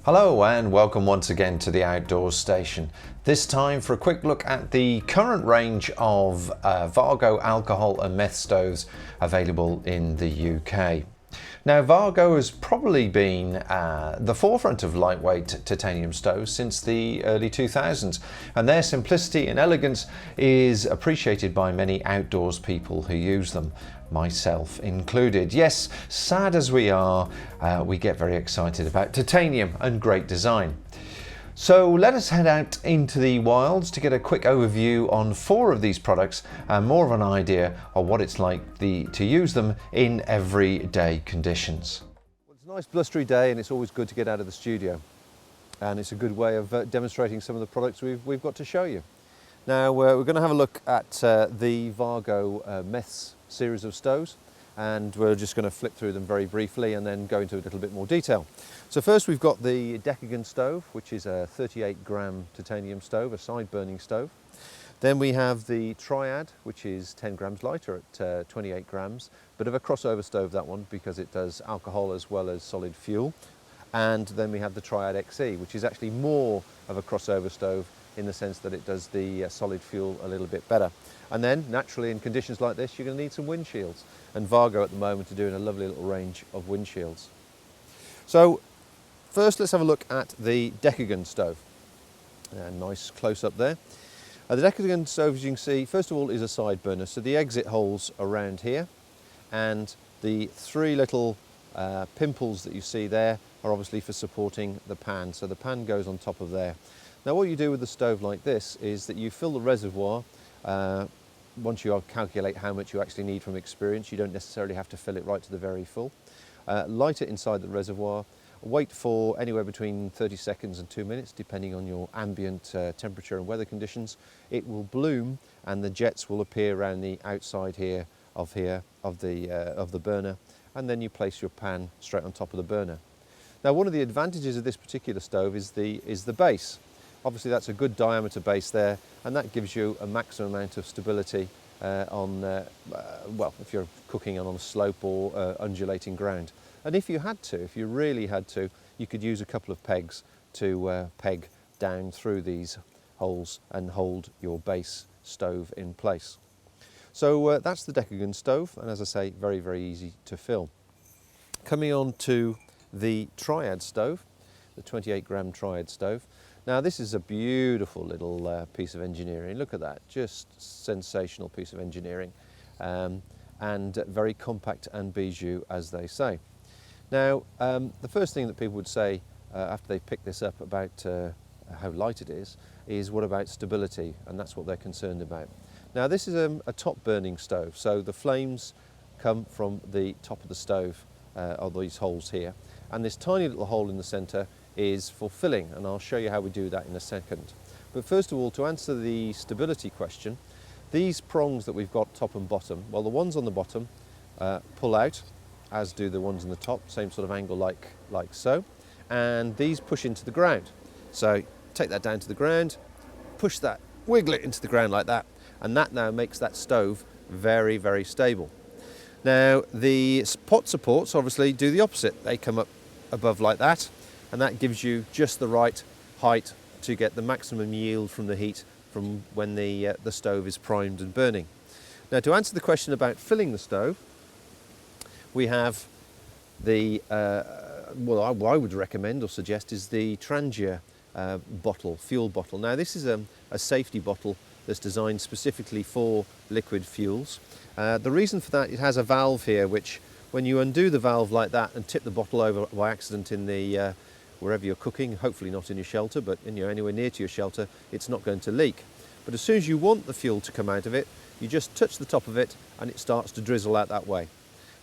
Hello and welcome once again to the Outdoors Station. This time for a quick look at the current range of Vargo alcohol and meth stoves available in the UK. Now, Vargo has probably been the forefront of lightweight titanium stoves since the early 2000s, and their simplicity and elegance is appreciated by many outdoors people who use them, myself included. Yes, sad as we are, we get very excited about titanium and great design. So let us head out into the wilds to get a quick overview on 4 of these products and more of an idea of what it's like to use them in everyday conditions. Well, it's a nice blustery day and it's always good to get out of the studio, and it's a good way of demonstrating some of the products we've got to show you. Now we're going to have a look at the Vargo Meths series of stoves, and we're just going to flip through them very briefly and then go into a little bit more detail. So first we've got the Decagon stove, which is a 38-gram titanium stove, a side burning stove. Then we have the Triad, which is 10 grams lighter at 28 grams, bit of a crossover stove, that one, because it does alcohol as well as solid fuel. And then we have the Triad XE, which is actually more of a crossover stove in the sense that it does the solid fuel a little bit better. And then naturally in conditions like this you're going to need some windshields, and Vargo at the moment are doing a lovely little range of windshields. So first let's have a look at the Decagon stove. Nice close up there. The Decagon stove, as you can see, first of all is a side burner, so the exit holes around here, and the 3 little pimples that you see there are obviously for supporting the pan, so the pan goes on top of there. Now what you do with a stove like this is that you fill the reservoir. Once you calculate how much you actually need from experience, you don't necessarily have to fill it right to the very full. Light it inside the reservoir, wait for anywhere between 30 seconds and 2 minutes depending on your ambient temperature and weather conditions. It will bloom and the jets will appear around the outside here of the burner, and then you place your pan straight on top of the burner. Now one of the advantages of this particular stove is the base. Obviously that's a good diameter base there, and that gives you a maximum amount of stability well, if you're cooking on a slope or undulating ground. And if you really had to, you could use a couple of pegs to peg down through these holes and hold your base stove in place. So that's the Decagon stove, and as I say, very, very easy to fill. Coming on to the Triad stove, the 28-gram Triad stove. Now this is a beautiful little piece of engineering. Look at that, just sensational piece of engineering, and very compact and bijou, as they say. Now the first thing that people would say after they pick this up about how light it is what about stability, and that's what they're concerned about. Now this is a top burning stove, so the flames come from the top of the stove, of these holes here, and this tiny little hole in the centre is for filling, and I'll show you how we do that in a second. But first of all, to answer the stability question, these prongs that we've got top and bottom, well, the ones on the bottom pull out, as do the ones on the top, same sort of angle like so, and these push into the ground. So take that down to the ground, push that, wiggle it into the ground like that, and that now makes that stove very, very stable. Now the pot supports obviously do the opposite. They come up above like that, and that gives you just the right height to get the maximum yield from the heat from when the stove is primed and burning. Now to answer the question about filling the stove, we have the, what I would recommend or suggest is the Triad bottle, fuel bottle. Now this is a safety bottle that's designed specifically for liquid fuels. The reason for that, it has a valve here which, when you undo the valve like that and tip the bottle over by accident in the wherever you're cooking, hopefully not in your shelter, but anywhere near to your shelter, it's not going to leak. But as soon as you want the fuel to come out of it, you just touch the top of it and it starts to drizzle out that way.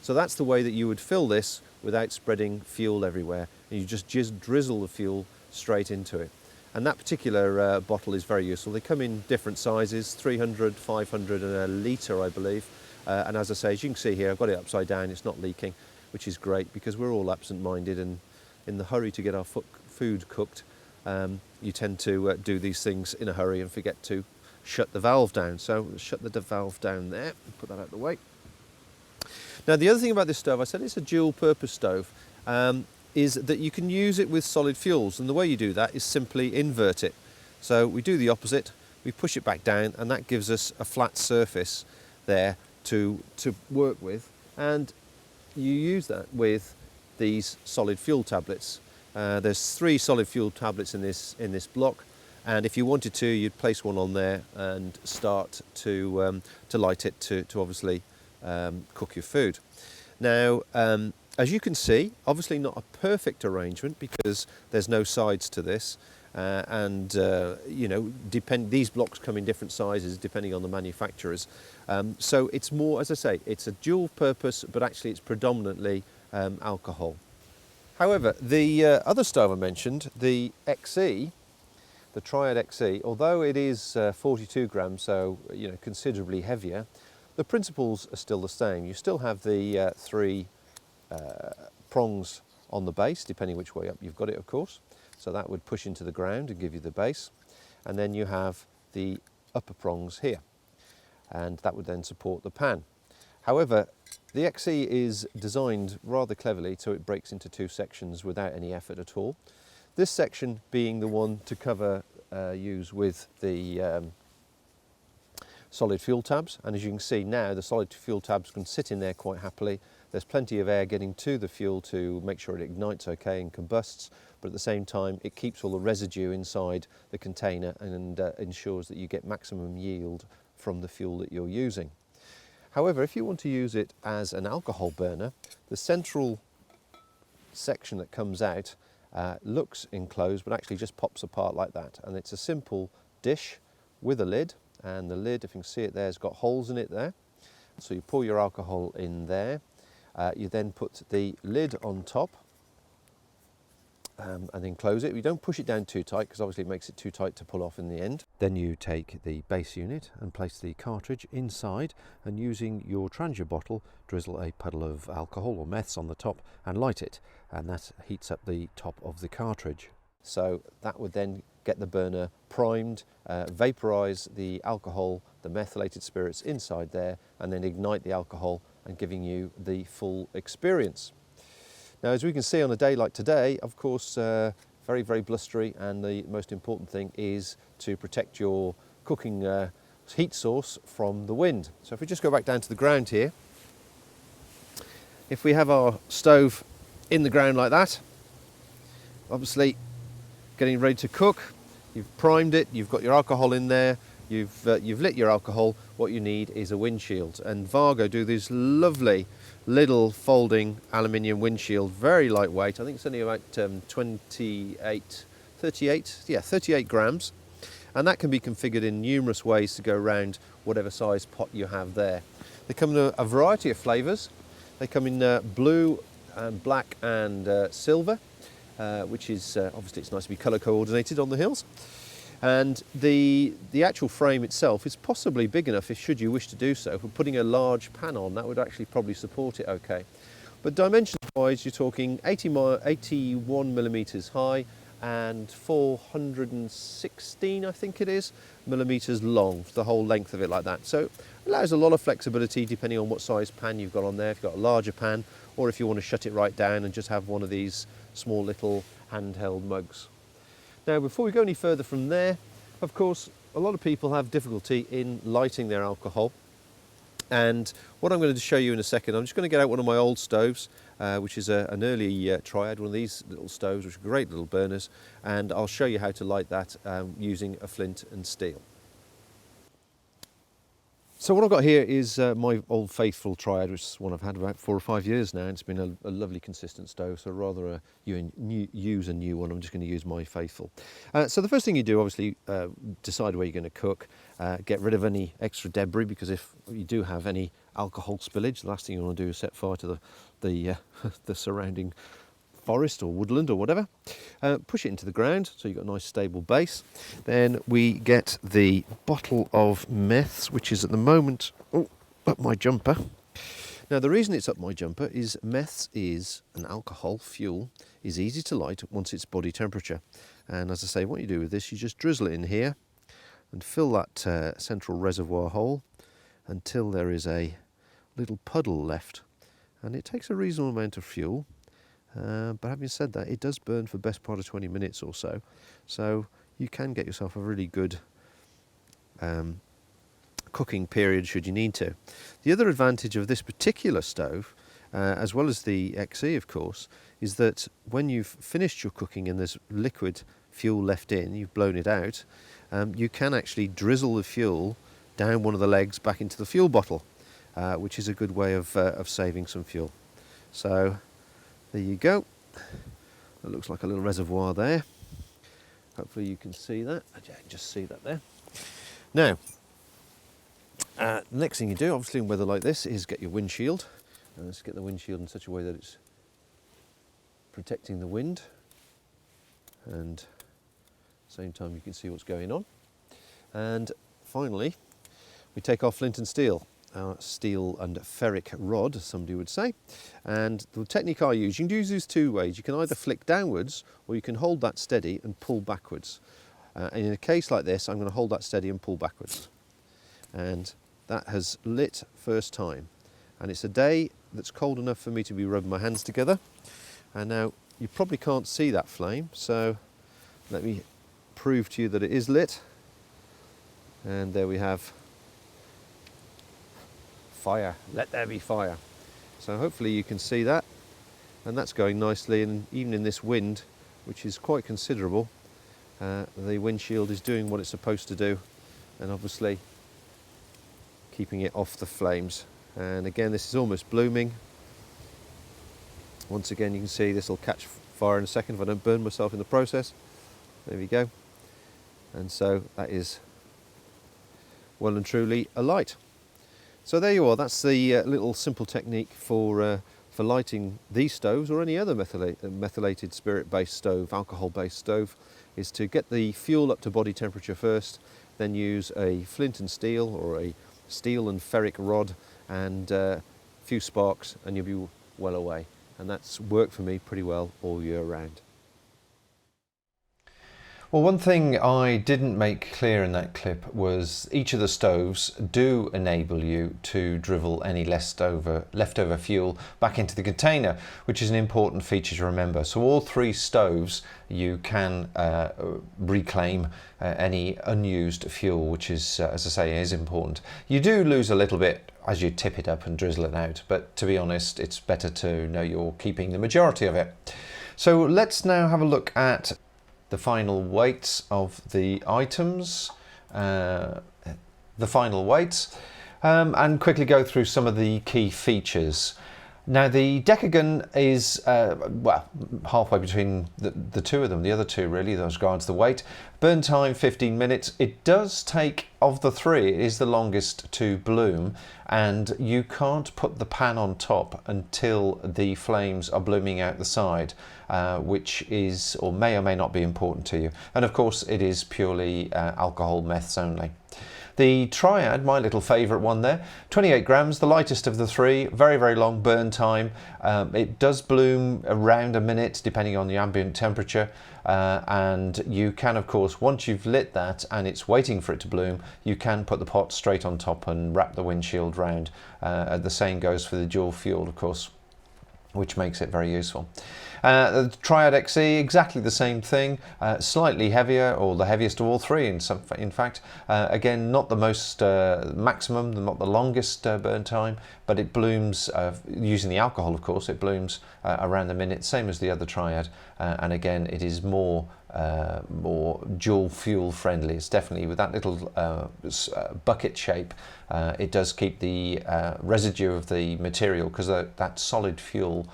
So that's the way that you would fill this without spreading fuel everywhere. And you just drizzle the fuel straight into it. And that particular bottle is very useful. They come in different sizes, 300, 500 and a litre, I believe. And as I say, as you can see here, I've got it upside down, it's not leaking, which is great because we're all absent-minded, and in the hurry to get our food cooked, you tend to do these things in a hurry and forget to shut the valve down. So shut the valve down there, put that out of the way. Now the other thing about this stove, I said it's a dual purpose stove. is that you can use it with solid fuels, and the way you do that is simply invert it. So we do the opposite, we push it back down, and that gives us a flat surface there to work with, and you use that with these solid fuel tablets. There's 3 solid fuel tablets in this block, and if you wanted to, you'd place one on there and start to light it to obviously cook your food. Now, as you can see, obviously not a perfect arrangement because there's no sides to this, and you know, these blocks come in different sizes depending on the manufacturers. So it's more, as I say, it's a dual purpose, but actually it's predominantly alcohol. However, the other stove I mentioned, the XE, the Triad XE, although it is 42 grams, so you know, considerably heavier, the principles are still the same. You still have the 3 prongs on the base, depending which way up you've got it, of course. So that would push into the ground and give you the base. And then you have the upper prongs here, and that would then support the pan. However, the XE is designed rather cleverly so it breaks into 2 sections without any effort at all. This section being the one to use with the solid fuel tabs, and as you can see now, the solid fuel tabs can sit in there quite happily. There's plenty of air getting to the fuel to make sure it ignites okay and combusts, but at the same time it keeps all the residue inside the container and ensures that you get maximum yield from the fuel that you're using. However, if you want to use it as an alcohol burner, the central section that comes out looks enclosed but actually just pops apart like that, and it's a simple dish with a lid, and the lid, if you can see it there, has got holes in it there. So you pour your alcohol in there, you then put the lid on top and then close it. You don't push it down too tight because obviously it makes it too tight to pull off in the end. Then you take the base unit and place the cartridge inside, and using your Trangia bottle, drizzle a puddle of alcohol or meths on the top and light it, and that heats up the top of the cartridge. So that would then get the burner primed, vaporize the alcohol, the methylated spirits inside there, and then ignite the alcohol and giving you the full experience. Now, as we can see on a day like today, of course, very, very blustery, and the most important thing is to protect your cooking heat source from the wind. So if we just go back down to the ground here, if we have our stove in the ground like that, obviously getting ready to cook, you've primed it, you've got your alcohol in there, you've lit your alcohol. What you need is a windshield, and Vargo do this lovely little folding aluminium windshield, very lightweight. I think it's only about 38 grams, and that can be configured in numerous ways to go around whatever size pot you have there. They come in a variety of flavours. They come in blue, black and silver, which is obviously it's nice to be colour coordinated on the hills. And the actual frame itself is possibly big enough, if should you wish to do so, for putting a large pan on. That would actually probably support it okay. But dimensions wise, you're talking 81 millimetres high and 416, I think it is, millimetres long, the whole length of it like that. So it allows a lot of flexibility depending on what size pan you've got on there, if you've got a larger pan, or if you want to shut it right down and just have one of these small little handheld mugs. Now, before we go any further from there, of course, a lot of people have difficulty in lighting their alcohol. And what I'm going to show you in a second, I'm just going to get out one of my old stoves, which is an early Triad, one of these little stoves, which are great little burners, and I'll show you how to light that using a flint and steel. So what I've got here is my old faithful Triad, which is one I've had about 4 or 5 years now. It's been a lovely consistent stove, so rather use a new one, I'm just going to use my faithful. So the first thing you do, obviously, decide where you're going to cook, get rid of any extra debris, because if you do have any alcohol spillage, the last thing you want to do is set fire to the surrounding forest or woodland or whatever. Push it into the ground so you've got a nice stable base. Then we get the bottle of meths, which is at the moment up my jumper. Now the reason it's up my jumper is meths is an alcohol fuel, is easy to light once it's body temperature. And as I say, what you do with this, you just drizzle it in here and fill that central reservoir hole until there is a little puddle left. And it takes a reasonable amount of fuel. But having said that, it does burn for the best part of 20 minutes or so. So you can get yourself a really good cooking period should you need to. The other advantage of this particular stove, as well as the XE of course, is that when you've finished your cooking and there's liquid fuel left in, you've blown it out, you can actually drizzle the fuel down one of the legs back into the fuel bottle, which is a good way of saving some fuel. So there you go. That looks like a little reservoir there. Hopefully you can see that. I can just see that there. Now, the next thing you do, obviously in weather like this, is get your windshield. Let's get the windshield in such a way that it's protecting the wind, and at the same time you can see what's going on. And finally, we take our flint and steel, our steel and ferric rod, as somebody would say. And the technique I use, you can use this two ways. You can either flick downwards, or you can hold that steady and pull backwards. And in a case like this, I'm going to hold that steady and pull backwards. And that has lit first time. And it's a day that's cold enough for me to be rubbing my hands together. And now you probably can't see that flame, so let me prove to you that it is lit. And there we have fire. Let there be fire. So hopefully you can see that, and that's going nicely. And even in this wind, which is quite considerable, the windshield is doing what it's supposed to do, and obviously keeping it off the flames. And again, this is almost blooming. Once again, you can see this will catch fire in a second if I don't burn myself in the process. There we go. And so that is well and truly alight. So there you are. That's the little simple technique for lighting these stoves, or any other methylated spirit-based stove, alcohol-based stove, is to get the fuel up to body temperature first, then use a flint and steel or a steel and ferric rod and a few sparks, and you'll be well away. And that's worked for me pretty well all year round. Well, one thing I didn't make clear in that clip was each of the stoves do enable you to drivel any leftover fuel back into the container, which is an important feature to remember. So all three stoves, you can reclaim any unused fuel, which is, as I say, is important. You do lose a little bit as you tip it up and drizzle it out, but to be honest, it's better to know you're keeping the majority of it. So let's now have a look at the final weights of the items, and quickly go through some of the key features. Now the Decagon is well, halfway between the two of them, the other two really, as regards the weight. Burn time 15 minutes. It does take, of the three, it is the longest to bloom, and you can't put the pan on top until the flames are blooming out the side, which is, or may not be, important to you. And of course it is purely alcohol meths only. The Triad, my little favourite one there, 28 grams, the lightest of the three, very, very long burn time. It does bloom around a minute depending on the ambient temperature, and you can, of course, once you've lit that and it's waiting for it to bloom, you can put the pot straight on top and wrap the windshield round. The same goes for the dual fuel, of course, which makes it very useful. The Triad XE, exactly the same thing, slightly heavier, or the heaviest of all three in fact. Again, not the most maximum, not the longest burn time, but it blooms, using the alcohol of course, it blooms around a minute, same as the other Triad, and again it is more dual fuel friendly. It's definitely, with that little bucket shape, it does keep the residue of the material, because that solid fuel,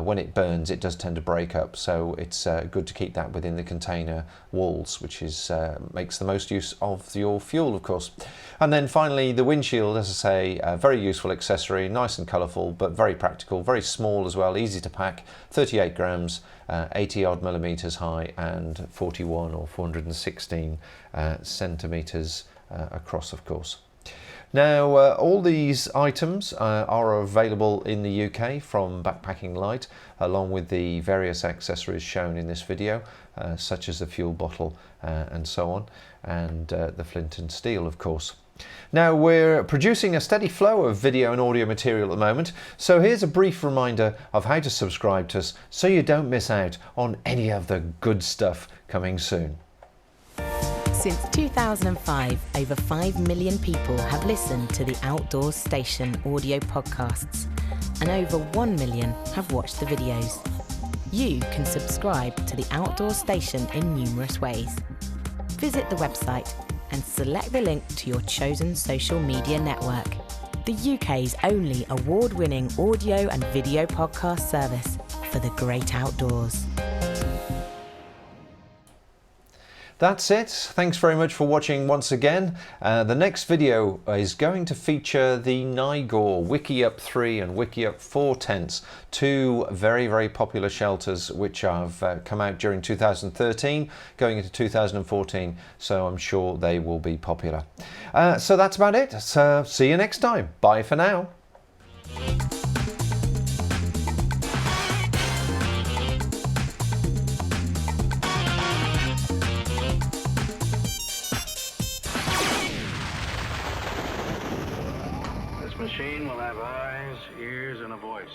when it burns, it does tend to break up, so it's good to keep that within the container walls, which is makes the most use of your fuel, of course. And then finally the windshield, as I say, a very useful accessory, nice and colourful, but very practical, very small as well, easy to pack, 38 grams, 80 odd millimetres high, and 41 or 416 centimetres across, of course. Now, all these items are available in the UK from Backpacking Light, along with the various accessories shown in this video, such as the fuel bottle and so on, and the flint and steel, of course. Now, we're producing a steady flow of video and audio material at the moment, so here's a brief reminder of how to subscribe to us so you don't miss out on any of the good stuff coming soon. Since 2005, over 5 million people have listened to the Outdoors Station audio podcasts, and over 1 million have watched the videos. You can subscribe to the Outdoors Station in numerous ways. Visit the website and select the link to your chosen social media network. The UK's only award-winning audio and video podcast service for the great outdoors. That's it. Thanks very much for watching once again. The next video is going to feature the Nigor Wiki-Up 3 and Wiki-Up 4 tents, two very, very popular shelters which have come out during 2013, going into 2014, so I'm sure they will be popular. So that's about it. So see you next time. Bye for now. This machine will have eyes, ears, and a voice.